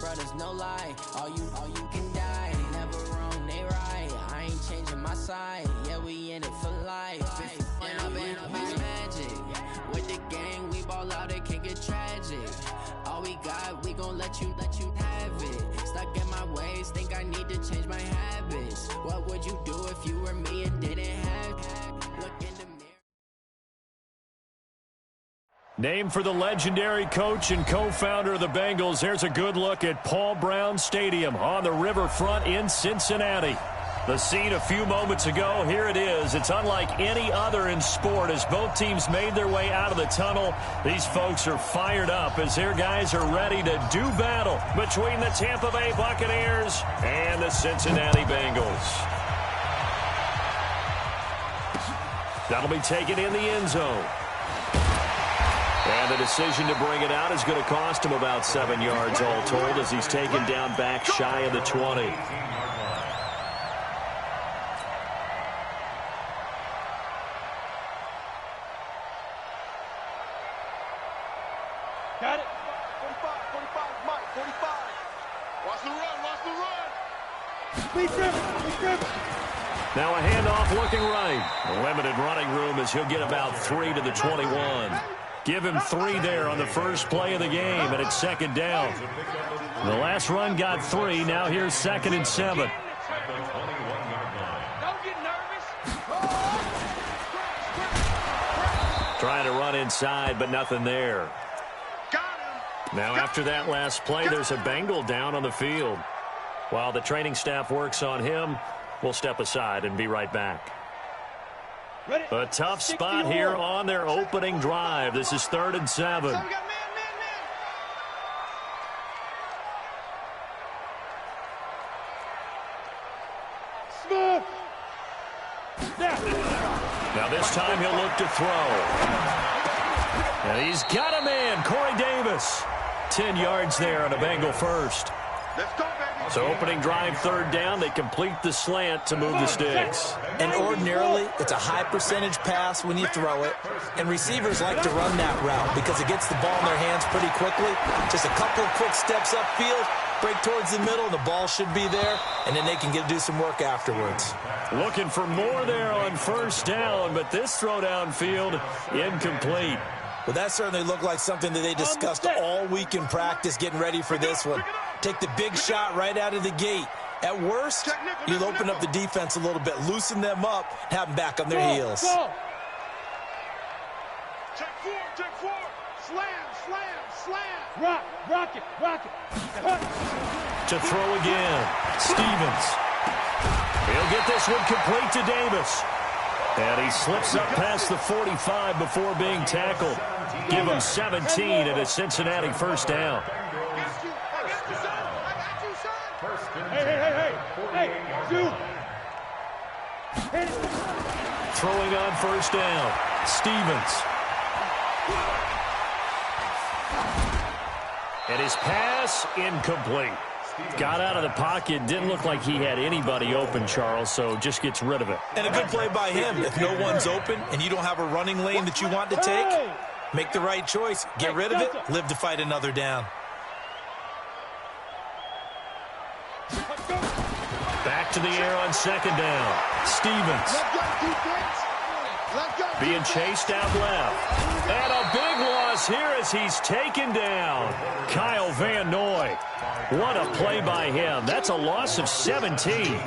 brothers, no lie. All you can die. Never wrong, they right. I ain't changing my side. Yeah, we in it for life. Yeah, I've been magic. With the gang, we ball out, it can get tragic. All we got, we gon' let you have it. Stuck in my ways, think I need to change my habits. What would you do if you were me and didn't have? Look in the mirror. Named for the legendary coach and co-founder of the Bengals, here's a good look at Paul Brown Stadium on the riverfront in Cincinnati. The scene a few moments ago, here it is. It's unlike any other in sport as both teams made their way out of the tunnel. These folks are fired up as their guys are ready to do battle between the Tampa Bay Buccaneers and the Cincinnati Bengals. That'll be taken in the end zone. And the decision to bring it out is going to cost him about 7 yards all told as he's taken down back shy of the 20. Got it. 45, Mike, 45. Watch the run. Speed driven. Now a handoff looking right. Limited running room as he'll get about 3 to the 21. Give him 3 there on the first play of the game, and it's second down. The last run got 3. Now here's 2nd and 7. Don't get nervous. Trying to run inside, but nothing there. Now after that last play, there's a Bengal down on the field. While the training staff works on him, we'll step aside and be right back. A tough spot here on their opening drive. This is 3rd and 7. Now this time he'll look to throw. And he's got a man, Corey Davis. 10 yards there on a Bengal first. Let's go, baby. So opening drive 3rd down, they complete the slant to move the sticks. And ordinarily, it's a high percentage pass when you throw it. And receivers like to run that route because it gets the ball in their hands pretty quickly. Just a couple of quick steps upfield, break towards the middle, the ball should be there, and then they can do some work afterwards. Looking for more there on 1st down, but this throw downfield incomplete. Well, that certainly looked like something that they discussed all week in practice getting ready for this one. Take the big shot right out of the gate. At worst, you'll open up the defense a little bit, loosen them up, have them back on their heels. Check four. Slam. Rock it. To throw again, Stevens. He'll get this one complete to Davis. And he slips up past the 45 before being tackled. Give him 17 and a Cincinnati 1st down. Hey, shoot. Throwing on 1st down, Stevens. And his pass incomplete. Got out of the pocket. Didn't look like he had anybody open, Charles, so just gets rid of it. And a good play by him. If no one's open and you don't have a running lane that you want to take, make the right choice. Get rid of it. Live to fight another down. Back to the air on 2nd down. Stevens. Being chased out left. And a big loss here as he's taken down. Kyle Van Noy. What a play by him. That's a loss of 17.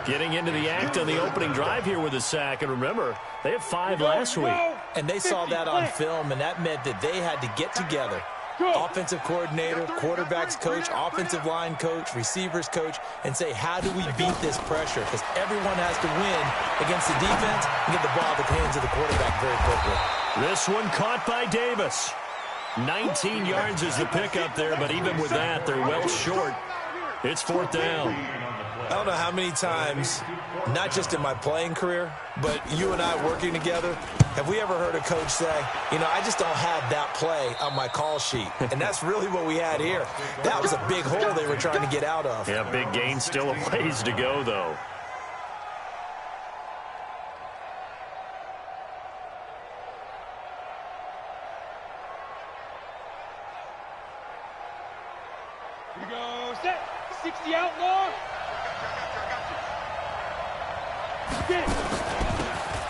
Getting into the act on the opening drive here with a sack. And remember, they had 5 last week. And they saw that on film, and that meant that they had to get together. Offensive coordinator, quarterbacks coach, offensive line coach, receivers coach, and say, how do we beat this pressure? Because everyone has to win against the defense and get the ball in the hands of the quarterback very quickly. This one caught by Davis. 19 yards is the pickup there, but even with that, they're well short. It's 4th down. I don't know how many times, not just in my playing career, but you and I working together, have we ever heard a coach say, I just don't have that play on my call sheet. And that's really what we had here. That was a big hole they were trying to get out of. Yeah, big gain, still a ways to go, though. Here we go. set. 60 outlaw. Get it.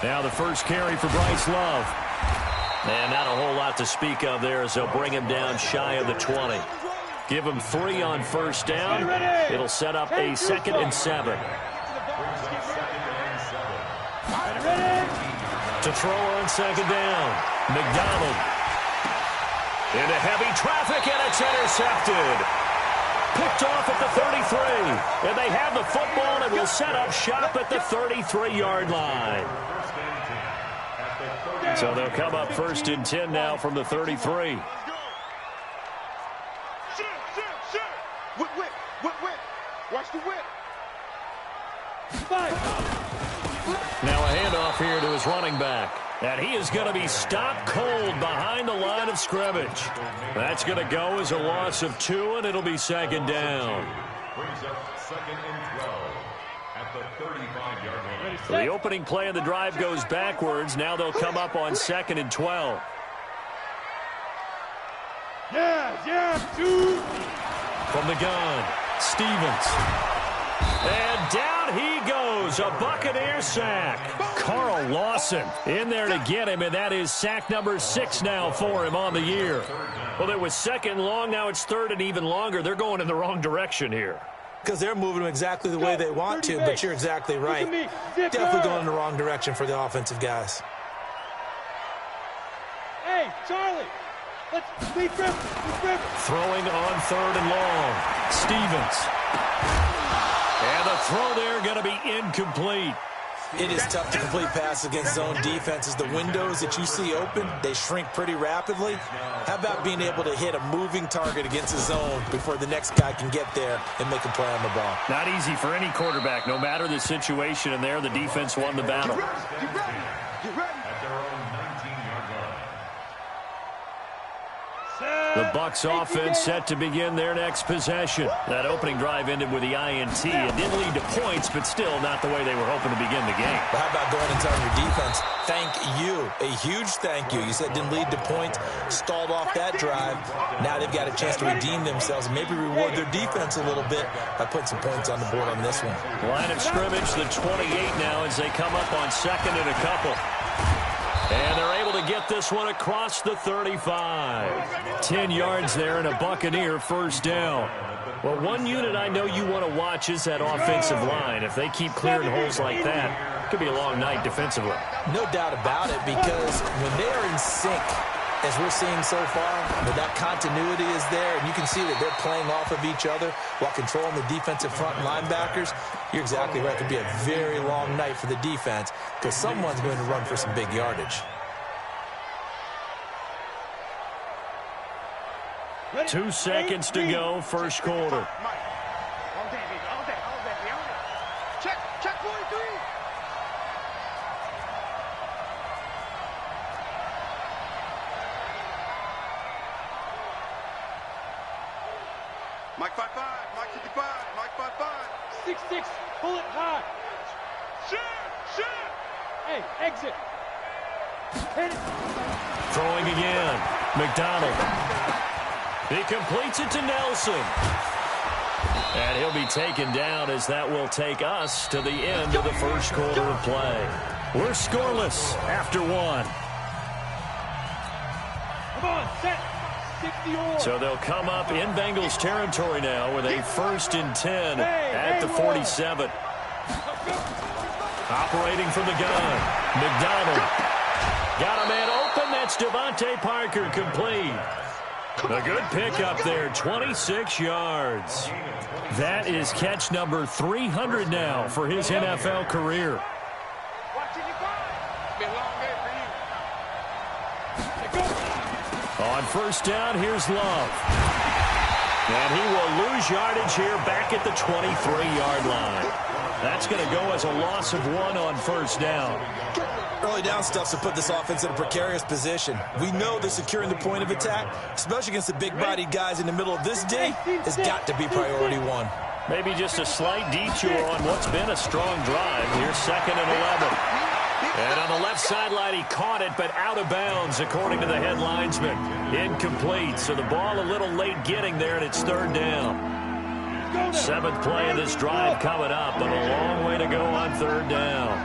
Now the first carry for Bryce Love. And not a whole lot to speak of there as they'll bring him down shy of the 20. Give him 3 on first down. It'll set up a 2nd and 7. To throw on 2nd down. McDonald. Into heavy traffic, and it's intercepted. Picked off at the 33. And they have the football and will set up shop at the 33-yard line. So they'll come up 1st and 10 now from the 33. Watch the whip. Now a handoff here to his running back. And he is going to be stopped cold behind the line of scrimmage. That's going to go as a loss of 2, and it'll be 2nd down. Brings up 2nd and 12 at the 35-yard line. So the opening play of the drive goes backwards. Now they'll come up on 2nd and 12. Yeah, 2. From the gun, Stevens. And down he goes, a Buccaneer sack. Carl Lawson in there to get him, and that is sack number 6 now for him on the year. Well, it was 2nd long, now it's 3rd and even longer. They're going in the wrong direction here. Because they're moving them exactly the way they want to, but you're exactly right. Definitely going in the wrong direction for the offensive guys. Hey, Charlie. Let's lead grip. Throwing on 3rd and long. Stevens. And the throw there going to be incomplete. It is tough to complete passes against zone defenses. The windows that you see open, they shrink pretty rapidly. How about being able to hit a moving target against the zone before the next guy can get there and make a play on the ball? Not easy for any quarterback, no matter the situation in there. The defense won the battle. Get ready. At their own 19-yard line. The Bucs offense set to begin their next possession. That opening drive ended with the INT. It didn't lead to points, but still not the way they were hoping to begin the game. But how about going and telling your defense, thank you, a huge thank you. You said it didn't lead to points, stalled off that drive. Now they've got a chance to redeem themselves and maybe reward their defense a little bit by putting some points on the board on this one. Line of scrimmage, the 28 now as they come up on 2nd and a couple. And they're able to get this one across the 35. 10 yards there and a Buccaneer first down. Well, one unit I know you want to watch is that offensive line. If they keep clearing holes like that, it could be a long night defensively. No doubt about it, because when they are in sync, as we're seeing so far, when that continuity is there, and you can see that they're playing off of each other while controlling the defensive front linebackers, you're exactly right. It could be a very long night for the defense because someone's going to run for some big yardage. 2 seconds to go, first quarter. All day, baby. All day. Check 43. Mike 5-5, Mike 55, Mike 5-5. 6-6, pull it high. Shit. Hey, exit. Hit it. Throwing again. McDonald. He completes it to Nelson. And he'll be taken down as that will take us to the end of the first quarter of play. We're scoreless after 1. Come on, set. 60-yard. So they'll come up in Bengals territory now with a 1st and 10 at the 47. Operating from the gun. McDonald. Got a man open. That's Devontae Parker complete. A good pickup there, 26 yards. That is catch number 300 now for his NFL career. On first down, here's Love. And he will lose yardage here back at the 23-yard line. That's going to go as a loss of 1 on first down. Early down stuff's to put this offense in a precarious position. We know that securing the point of attack, especially against the big-bodied guys in the middle of this day, has got to be priority 1. Maybe just a slight detour on what's been a strong drive. Here's 2nd and 11. And on the left sideline, he caught it, but out of bounds, according to the head linesman. Incomplete, so the ball a little late getting there, and it's 3rd down. 7th play of this drive coming up, but a long way to go on 3rd down.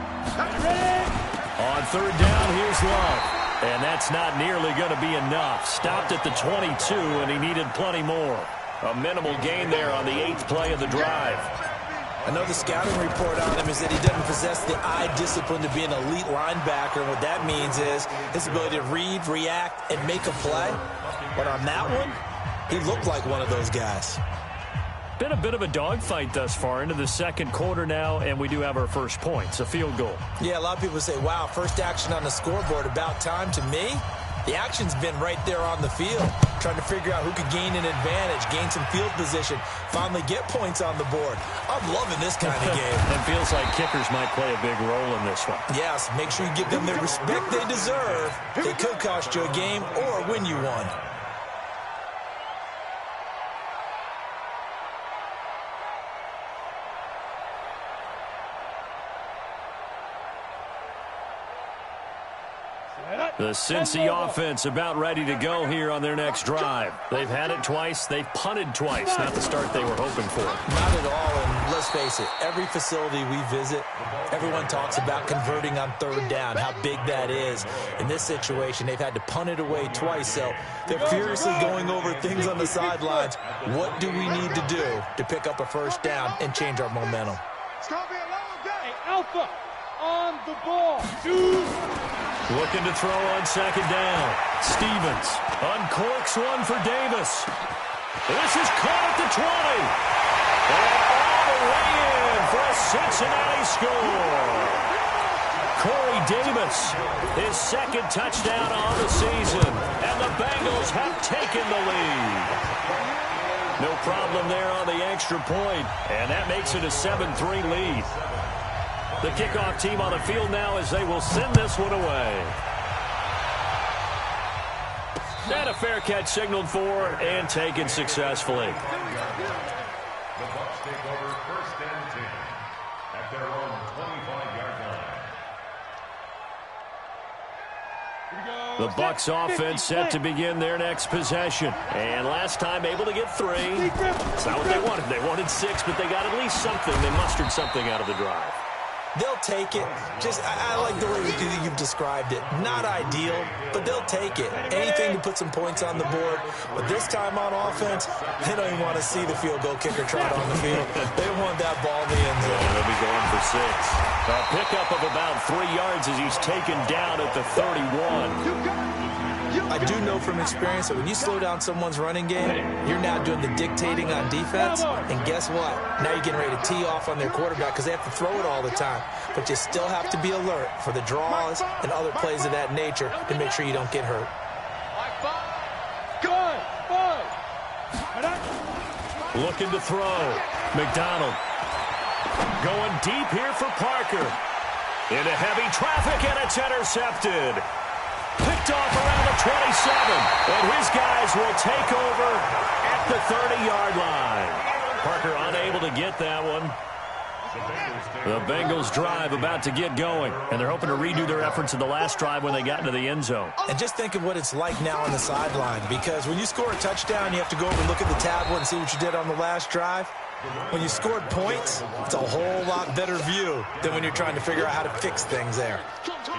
On 3rd down, here's Love. And that's not nearly going to be enough. Stopped at the 22, and he needed plenty more. A minimal gain there on the 8th play of the drive. I know the scouting report on him is that he doesn't possess the eye discipline to be an elite linebacker. And what that means is his ability to read, react, and make a play. But on that one, he looked like one of those guys. Been a bit of a dogfight thus far into the 2nd quarter now, and we do have our first points, a field goal. Yeah, a lot of people say, wow, first action on the scoreboard, about time. To me, the action's been right there on the field, trying to figure out who could gain an advantage, gain some field position, finally get points on the board. I'm loving this kind of game. It feels like kickers might play a big role in this one. Yes, make sure you give them the respect they deserve. They could cost you a game or win you one. The Cincy offense about ready to go here on their next drive. They've had it twice. They've punted twice. Not the start they were hoping for. Not at all, and let's face it, every facility we visit, everyone talks about converting on 3rd down, how big that is. In this situation, they've had to punt it away twice, so they're furiously going over things on the sidelines. What do we need to do to pick up a first down and change our momentum? It's going to be a long day. Hey, Alpha, on the ball. Looking to throw on 2nd down. Stevens uncorks one for Davis. This is caught at the 20. And all the way in for a Cincinnati score. Corey Davis, his 2nd touchdown on the season. And the Bengals have taken the lead. No problem there on the extra point. And that makes it a 7-3 lead. The kickoff team on the field now as they will send this one away. And a fair catch signaled for and taken successfully. The Bucs take over 1st and 10 at their own 25-yard line. The Bucs offense set to begin their next possession. And last time able to get 3. It's not what they wanted. They wanted 6, but they got at least something. They mustered something out of the drive. They'll take it. I like the way you've described it. Not ideal, but they'll take it. Anything to put some points on the board. But this time on offense, they don't even want to see the field goal kicker trot on the field. They want that ball in the end zone. Yeah, they'll be going for 6. A pickup of about 3 yards as he's taken down at the 31. I do know from experience that when you slow down someone's running game, you're now doing the dictating on defense. And guess what? Now you're getting ready to tee off on their quarterback because they have to throw it all the time. But you still have to be alert for the draws and other plays of that nature to make sure you don't get hurt. Looking to throw. McDonald going deep here for Parker. Into heavy traffic, and it's intercepted. Picked off around the 27, and his guys will take over at the 30-yard line. Parker unable to get that one. The Bengals drive about to get going, and they're hoping to redo their efforts in the last drive when they got into the end zone. And just think of what it's like now on the sideline, because when you score a touchdown, you have to go over and look at the tablet and see what you did on the last drive. When you scored points, it's a whole lot better view than when you're trying to figure out how to fix things there.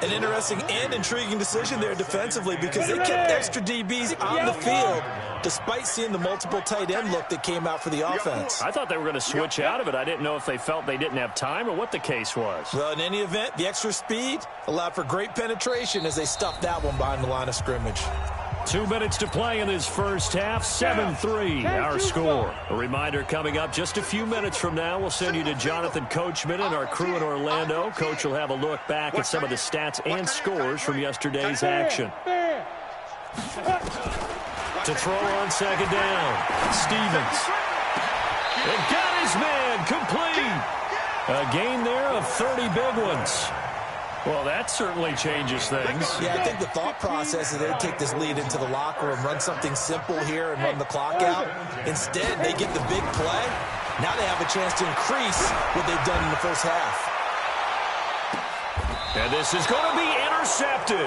An interesting and intriguing decision there defensively because they kept extra DBs on the field despite seeing the multiple tight end look that came out for the offense. I thought they were going to switch out of it. I didn't know if they felt they didn't have time or what the case was. Well, in any event, the extra speed allowed for great penetration as they stuffed that one behind the line of scrimmage. 2 minutes to play in this first half. 7-3 our score. A reminder coming up just a few minutes from now. We'll send you to Jonathan Coachman and our crew in Orlando. Coach will have a look back at some of the stats and scores from yesterday's action. To throw on 2nd down. Stevens. And got his man complete. A gain there of 30 big ones. Well, that certainly changes things. Yeah, I think the thought process is they'd take this lead into the locker room, run something simple here and run the clock out. Instead, they get the big play. Now they have a chance to increase what they've done in the first half. And this is going to be intercepted.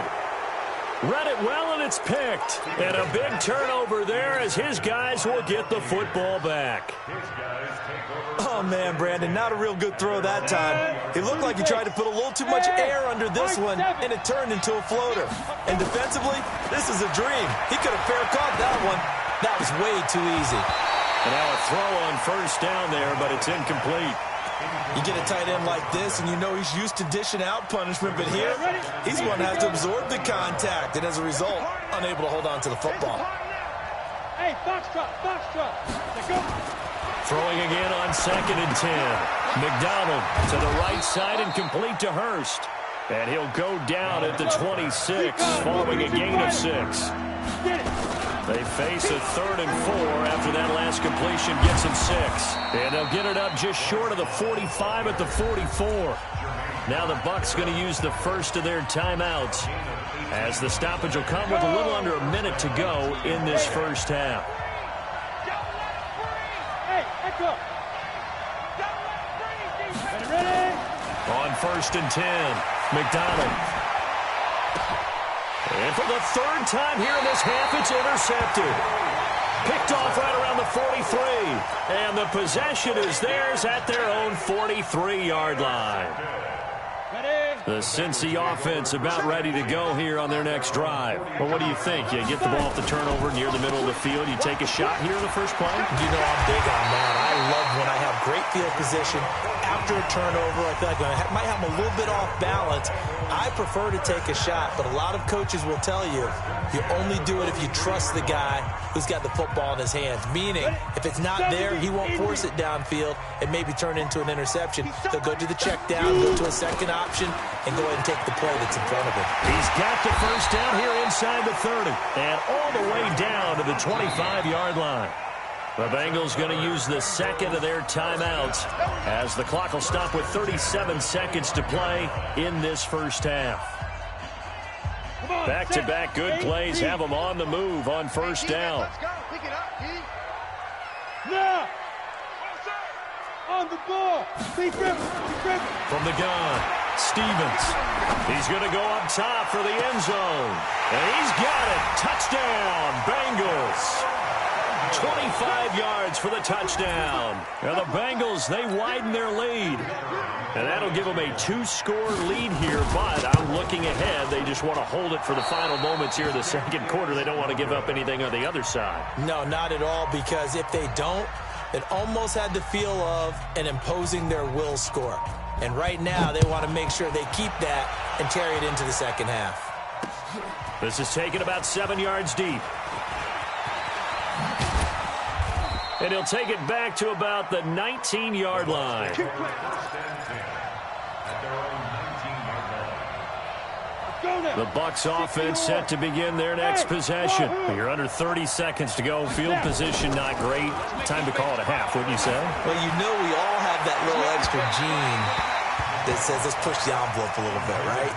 Read it well, and it's picked. And a big turnover there as his guys will get the football back. Oh, man, Brandon, not a real good throw that time. It looked like he tried to put a little too much air under this one, and it turned into a floater. And defensively, this is a dream. He could have fair caught that one. That was way too easy. And now a throw on first down there, but it's incomplete. You get a tight end like this, and you know he's used to dishing out punishment, but here, he's going to have to absorb the contact, and as a result, unable to hold on to the football. Hey, box drop. Throwing again on 2nd and 10. McDonald to the right side and complete to Hurst. And he'll go down at the 26 following a gain of 6. They face a 3rd and 4 after that last completion gets them 6. And they'll get it up just short of the 45 at the 44. Now the Bucs going to use the first of their timeouts as the stoppage will come with a little under a minute to go in this first half. On 1st and 10, McDonald. And for the 3rd time here in this half, it's intercepted. Picked off right around the 43. And the possession is theirs at their own 43-yard line. The Cincy offense about ready to go here on their next drive. Well, what do you think? You get the ball off the turnover near the middle of the field. You take a shot here in the first play? You know I'm big on that. I love when I have great field position. After a turnover, I feel like I might have a little bit off balance. I prefer to take a shot, but a lot of coaches will tell you only do it if you trust the guy who's got the football in his hands. Meaning, if it's not there, he won't force it downfield and maybe turn into an interception. He'll go to the check down, go to a second option, and go ahead and take the play that's in front of him. He's got the first down here inside the 30 and all the way down to the 25-yard line. The Bengals going to use the second of their timeouts as the clock will stop with 37 seconds to play in this first half. Back-to-back good plays have them on the move on first down. Now, on the ball. From the gun, Stevens. He's going to go up top for the end zone. And he's got it. Touchdown, Bengals. 25 yards for the touchdown. Now the Bengals, they widen their lead. And that'll give them a 2-score lead here, but I'm looking ahead. They just want to hold it for the final moments here in the second quarter. They don't want to give up anything on the other side. No, not at all, because if they don't, it almost had the feel of an imposing their will score. And right now, they want to make sure they keep that and carry it into the second half. This is taken about 7 yards deep. And he'll take it back to about the 19-yard line. The Bucs offense set to begin their next possession. You're under 30 seconds to go. Field position not great. Time to call it a half, wouldn't you say? Well, you know we all have that little extra gene that says let's push the envelope a little bit, right?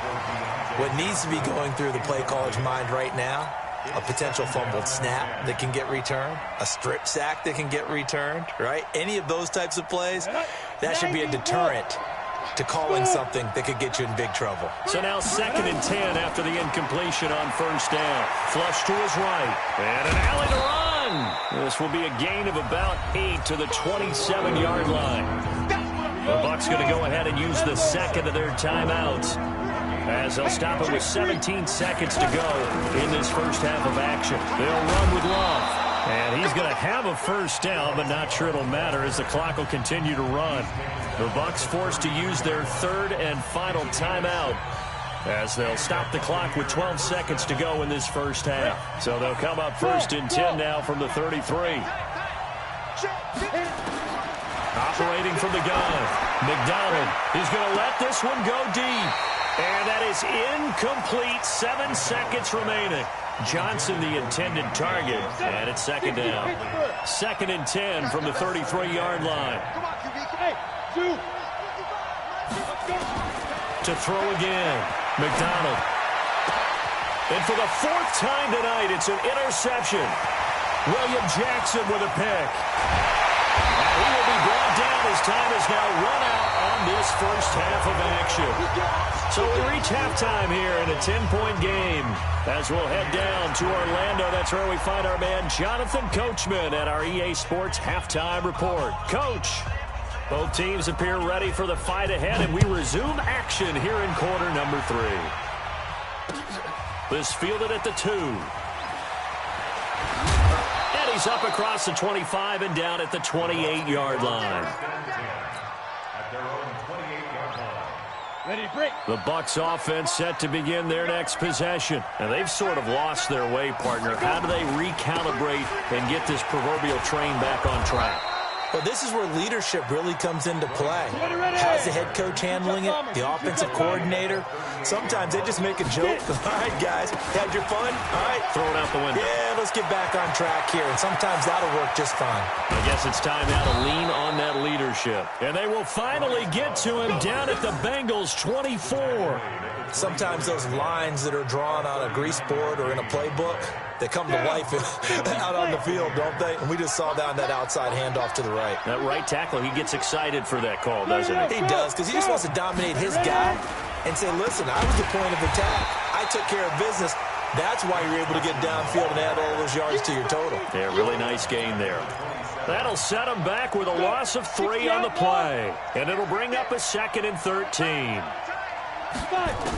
What needs to be going through the play caller's mind right now, a potential fumbled snap that can get returned, a strip sack that can get returned, right? Any of those types of plays, that should be a deterrent to calling something that could get you in big trouble. So now 2nd and 10 after the incompletion on first down. Flush to his right. And an alley to run. This will be a gain of about 8 to the 27-yard line. The Bucs going to go ahead and use the second of their timeouts as they'll stop it with 17 seconds to go in this first half of action. They'll run with Love. And he's going to have a first down, but not sure it'll matter as the clock will continue to run. The Bucs forced to use their third and final timeout as they'll stop the clock with 12 seconds to go in this first half. So they'll come up 1st and 10 now from the 33. Operating from the gun, McDonald is going to let this one go deep. And that is incomplete. 7 seconds remaining. Johnson, the intended target, and it's 2nd down. 2nd and 10 from the 33-yard line. To throw again, McDonald. And for the 4th time tonight, it's an interception. William Jackson with a pick. And he will be brought down as time is now run out on this first half of action. So we reach halftime here in a 10-point game. As we'll head down to Orlando, that's where we find our man Jonathan Coachman at our EA Sports Halftime Report. Coach, both teams appear ready for the fight ahead, and we resume action here in quarter number 3. This fielded at the 2. And he's up across the 25 and down at the 28-yard line. Ready to break. The Bucs offense set to begin their next possession. And they've sort of lost their way, partner. How do they recalibrate and get this proverbial train back on track? Well, this is where leadership really comes into play. How's the head coach handling it? The offensive coordinator? Sometimes they just make a joke. All right, guys, had your fun? All right. Throw it out the window. Yeah, let's get back on track here. And sometimes that'll work just fine. I guess it's time now to lean on that leadership. And they will finally get to him down at the Bengals 24. Sometimes those lines that are drawn on a grease board or in a playbook, they come to life out on the field, don't they? And we just saw that on that outside handoff to the right. That right tackle, he gets excited for that call, doesn't he? He does, because he just wants to dominate his guy and say, listen, I was the point of attack. I took care of business. That's why you're able to get downfield and add all those yards to your total. Yeah, really nice gain there. That'll set him back with a loss of 3 on the play. And it'll bring up a 2nd and 13.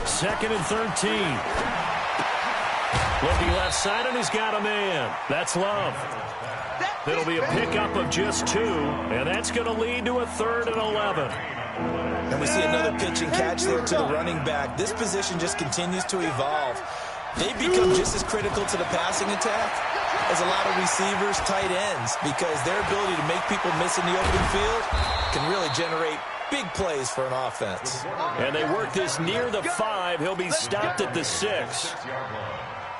2nd and 13. Looking left side, and he's got a man. That's Love. It'll be a pickup of just 2, and that's going to lead to a 3rd and 11. And we see another pitch and catch there to the running back. This position just continues to evolve. They become just as critical to the passing attack as a lot of receivers, tight ends, because their ability to make people miss in the open field can really generate big plays for an offense. And they work this near the 5. He'll be stopped at the 6.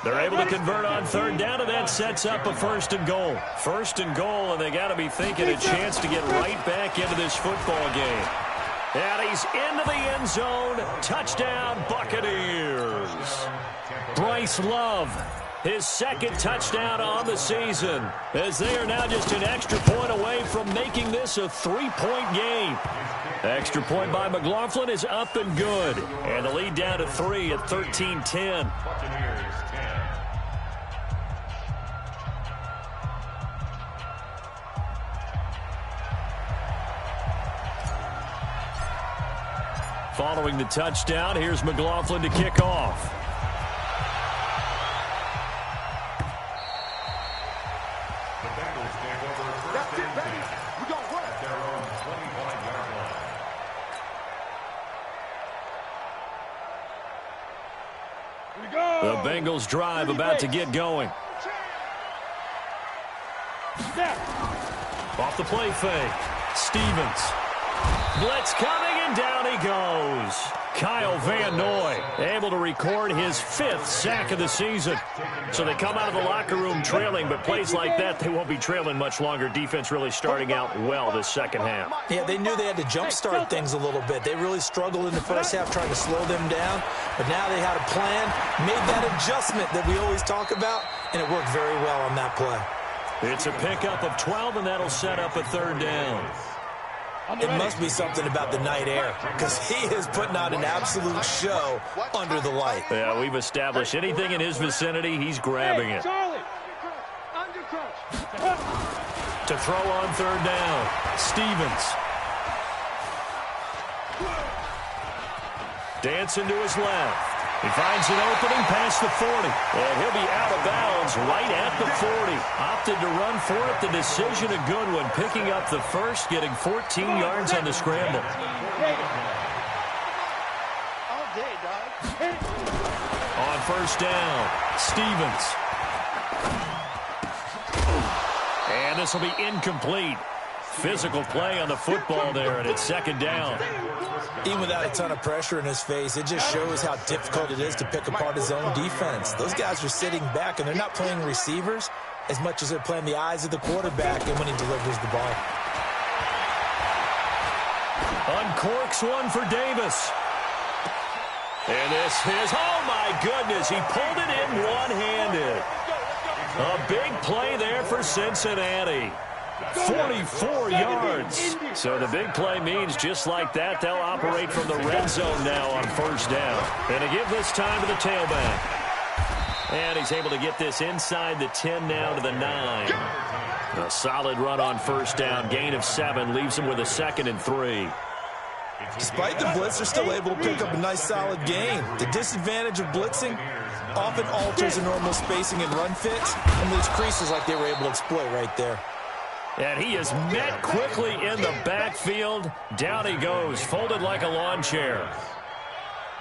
They're able to convert on 3rd down, and that sets up a 1st and goal. 1st and goal, and they got to be thinking a chance to get right back into this football game. And he's into the end zone. Touchdown, Buccaneers. Bryce Love, his 2nd touchdown on the season, as they are now just an extra point away from making this a 3-point game. Extra point by McLaughlin is up and good. And the lead down to 3 at 13-10. Following the touchdown, here's McLaughlin to kick off. The Bengals take over first and 10. We're going to work at their own 25-yard line. The Bengals drive about to get going. Off the play fake. Stevens. Blitz coming, and down he goes. Kyle Van Noy able to record his 5th sack of the season. So they come out of the locker room trailing, but plays like that, they won't be trailing much longer. Defense really starting out well this second half. Yeah, they knew they had to jumpstart things a little bit. They really struggled in the first half trying to slow them down, but now they had a plan, made that adjustment that we always talk about, and it worked very well on that play. It's a pickup of 12, and that'll set up a 3rd down. It must be something about the night air, because he is putting on an absolute show under the light. Yeah, we've established anything in his vicinity, he's grabbing it. To throw on 3rd down, Stevens. Dancing to his left. He finds an opening past the 40. And he'll be out of bounds right at the 40. Opted to run for it. The decision a good one. Picking up the 1st, getting 14 yards on the scramble. On 1st down, Stevens. And this will be incomplete. Physical play on the football there, and it's 2nd down. Even without a ton of pressure in his face, it just shows how difficult it is to pick apart his own defense. Those guys are sitting back, and they're not playing receivers as much as they're playing the eyes of the quarterback and when he delivers the ball. Uncorks one for Davis. And this is, oh my goodness, he pulled it in one-handed. A big play there for Cincinnati. 44 yards. So the big play means just like that, they'll operate from the red zone now on first down. And to give this time to the tailback. And he's able to get this inside the 10 now to the 9. A solid run on first down. Gain of 7 leaves him with a 2nd and 3. Despite the blitz, they're still able to pick up a nice solid gain. The disadvantage of blitzing often alters the normal spacing and run fits, and those creases like they were able to exploit right there. And he is met quickly in the backfield. Down he goes, folded like a lawn chair.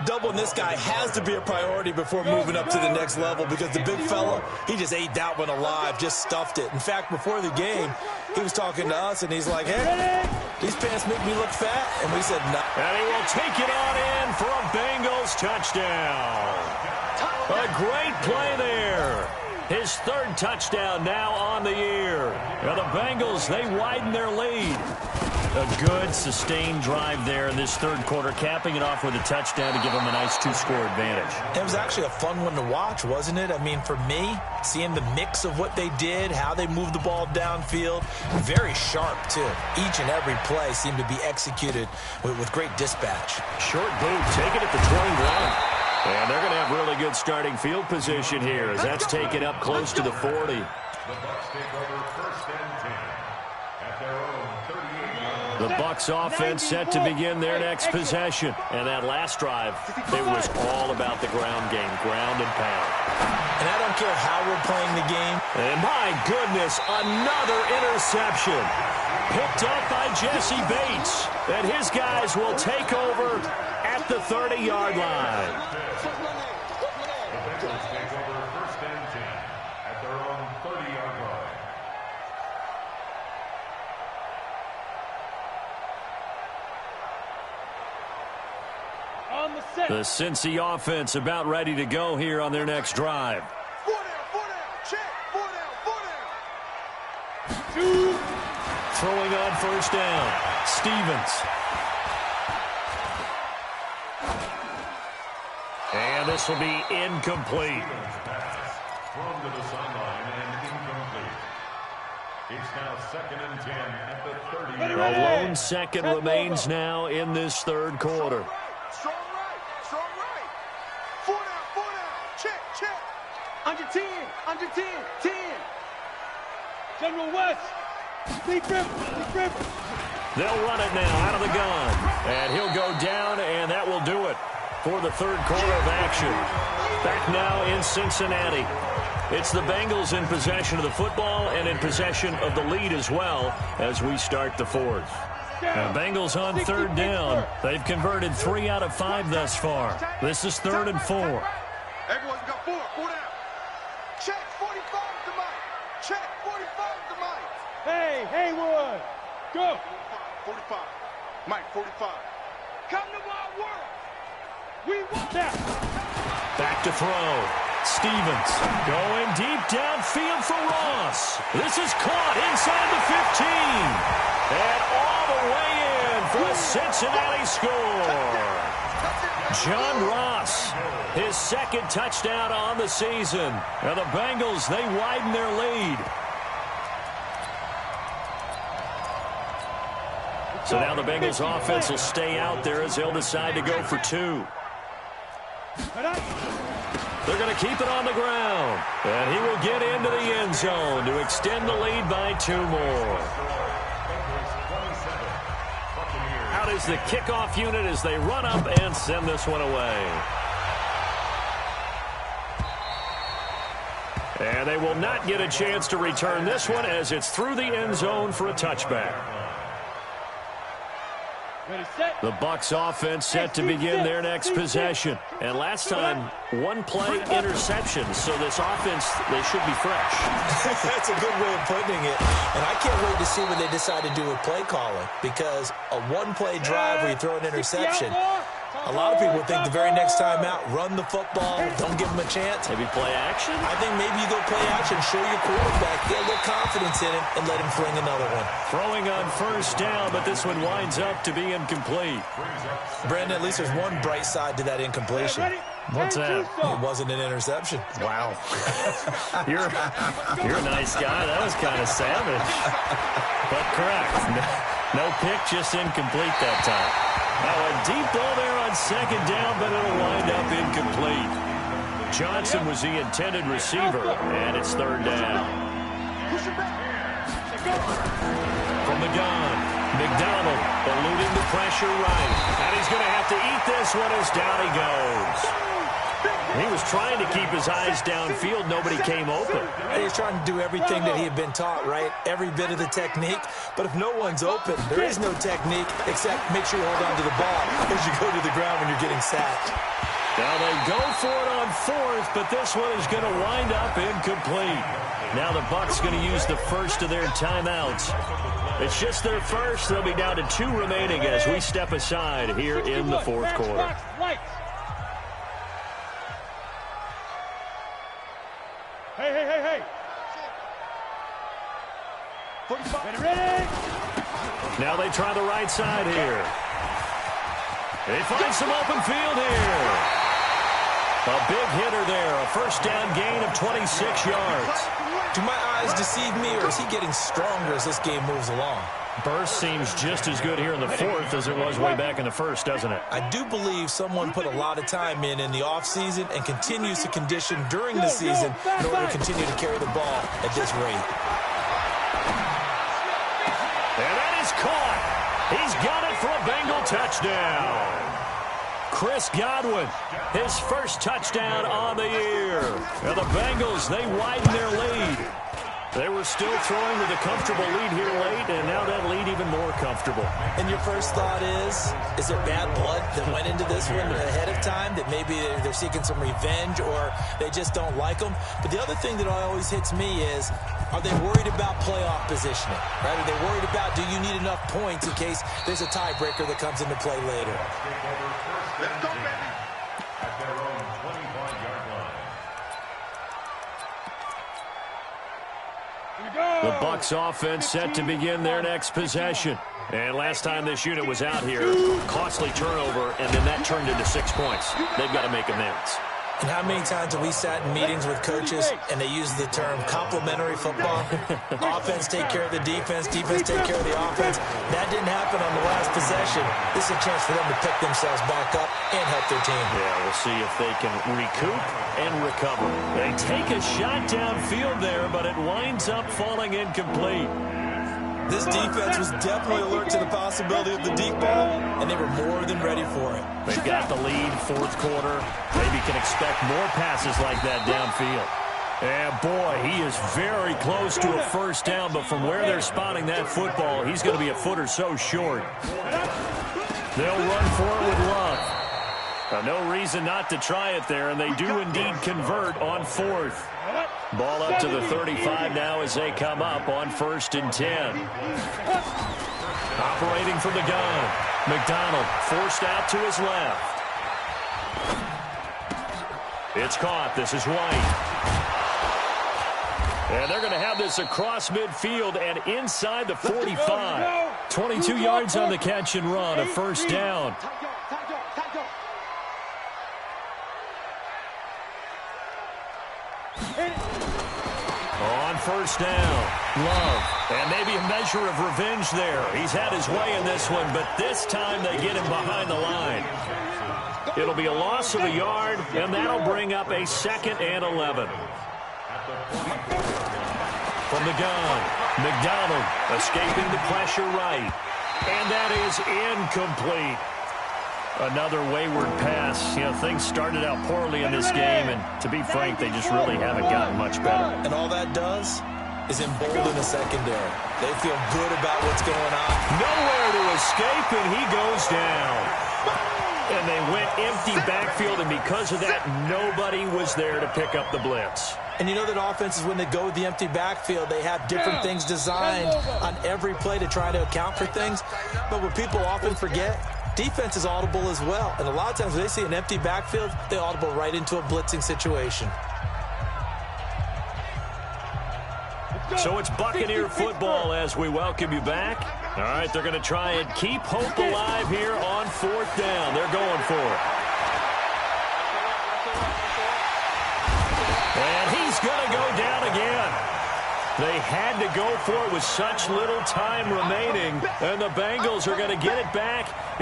Doubling this guy has to be a priority before moving up to the next level because the big fella, he just ate that one alive, just stuffed it. In fact, before the game, he was talking to us, and he's like, hey, these pants make me look fat. And we said, no. And he will take it on in for a Bengals touchdown. A great play there. His 3rd touchdown now on the year. Now the Bengals, they widen their lead. A good, sustained drive there in this 3rd quarter, capping it off with a touchdown to give them a nice 2-score advantage. It was actually a fun one to watch, wasn't it? I mean, for me, seeing the mix of what they did, how they moved the ball downfield, very sharp, too. Each and every play seemed to be executed with great dispatch. Short boot, take it at the 21. And they're going to have really good starting field position here as that's taken up close to the 40. The Bucs take over 1st and 10 at their own 38-yard line. The Bucs offense set to begin their next possession. And that last drive, it was all about the ground game, ground and pound. And I don't care how we're playing the game. And my goodness, another interception. Picked up by Jesse Bates. And his guys will take over at the 30-yard line. The Bengals take over 1st and 10 at their own 30-yard line. On the set. The Cincy offense about ready to go here on their next drive. 4 down, check, 4 down, 4 down. 2. Throwing on first down, Stevens. And this will be incomplete. Thrown to the sideline and incomplete. It's now 2nd and 10 at the 30-yard A line. lone second remains now in this 3rd quarter. Strong right. 4 down, check. Under 10, 10. General West. Deep rip. They'll run it now out of the gun. And he'll go down, and that will do it for the 3rd quarter of action. Back now in Cincinnati. It's the Bengals in possession of the football and in possession of the lead as well as we start the 4th. Now, Bengals on 3rd down. They've converted 3 out of 5 thus far. This is 3rd and 4. Everyone's got 4 down. Check, 45 to Mike. Check, 45 to Mike. Hey, Haywood. Go. 45. Mike, 45. Come to my world. We want that. Back to throw. Stevens going deep downfield for Ross. This is caught inside the 15. And all the way in for a Cincinnati score. John Ross, his 2nd touchdown on the season. Now the Bengals, they widen their lead. So now the Bengals offense will stay out there as they'll decide to go for 2. They're going to keep it on the ground. And he will get into the end zone to extend the lead by 2 more. Out is the kickoff unit as they run up and send this one away. And they will not get a chance to return this one as it's through the end zone for a touchback. The Bucs offense set to begin their next possession. And last time, 1 play interception. So this offense, they should be fresh. That's a good way of putting it. And I can't wait to see what they decide to do with play calling. Because a 1-play drive where you throw an interception, a lot of people think the very next time out, run the football, don't give them a chance. Maybe play action? I think maybe you go play action, show your quarterback, get a little confidence in him, and let him fling another one. Throwing on first down, but this one winds up to be incomplete. Brandon, at least there's one bright side to that incompletion. What's that? It wasn't an interception. Wow. You're a nice guy. That was kind of savage. But correct. No pick, just incomplete that time. Now a deep ball there on second down, but it'll wind up incomplete. Johnson was the intended receiver, and it's third down. From the gun, McDonald eluding the pressure right. And he's going to have to eat this one as down he goes. He was trying to keep his eyes downfield. Nobody came open. He was trying to do everything that he had been taught, right? Every bit of the technique. But if no one's open, there is no technique except make sure you hold on to the ball as you go to the ground when you're getting sacked. Now they go for it on fourth, but this one is going to wind up incomplete. Now the Bucs going to use the first of their timeouts. It's just their first. They'll be down to 2 remaining as we step aside here in the fourth quarter. Hey. Ready? Now they try the right side here. They find some open field here. A big hitter there. A first down gain of 26 yards. Do my eyes deceive me, or is he getting stronger as this game moves along? Burst seems just as good here in the fourth as it was way back in the first, doesn't it? I do believe someone put a lot of time in the offseason and continues to condition during the season in order to continue to carry the ball at this rate. And that is caught. He's got it for a Bengal touchdown. Chris Godwin, his first touchdown on the year. And the Bengals, they widen their lead. They were still throwing with a comfortable lead here late, and now that lead even more comfortable. And your first thought is there bad blood that went into this one ahead of time, that maybe they're seeking some revenge or they just don't like them? But the other thing that always hits me is, are they worried about playoff positioning? Right? Are they worried about, do you need enough points in case there's a tiebreaker that comes into play later? Let's go, baby. At their own 25-yard line. The Bucs offense set to begin their next possession. And last time this unit was out here, costly turnover, and then that turned into 6 points. They've got to make amends. And how many times have we sat in meetings with coaches and they use the term complementary football? Offense take care of the defense, defense take care of the offense. That didn't happen on the last possession. This is a chance for them to pick themselves back up and help their team. Yeah, we'll see if they can recoup and recover. They take a shot downfield there, but it winds up falling incomplete. This defense was definitely alert to the possibility of the deep ball, and they were more than ready for it. They've got the lead, fourth quarter. Maybe can expect more passes like that downfield. And boy, he is very close to a first down, but from where they're spotting that football, he's going to be a foot or so short. They'll run for it with Love. No reason not to try it there, and they do indeed convert on fourth. Ball up to the 35 now as they come up on 1st and 10. Operating from the gun. McDonald forced out to his left. It's caught. This is White. And they're going to have this across midfield and inside the 45. 22 yards on the catch and run, a first down. On first down, Love. And maybe a measure of revenge there. He's had his way in this one, but this time they get him behind the line. It'll be a loss of a yard, and that'll bring up a 2nd and 11. From the gun, McDonald escaping the pressure right. And that is incomplete. Another wayward pass. You know, things started out poorly in this game, and to be frank, they just really haven't gotten much better. And all that does is embolden the secondary. They feel good about what's going on. Nowhere to escape, and he goes down. And they went empty backfield, and because of that, nobody was there to pick up the blitz. And you know that offenses, when they go with the empty backfield, they have different things designed on every play to try to account for things. But what people often forget, defense is audible as well. And a lot of times when they see an empty backfield, they audible right into a blitzing situation. So it's Buccaneer football as we welcome you back. All right, they're going to try and keep hope alive here on 4th down. They're going for it. And he's going to go down again. They had to go for it with such little time remaining, and the Bengals are going to get it back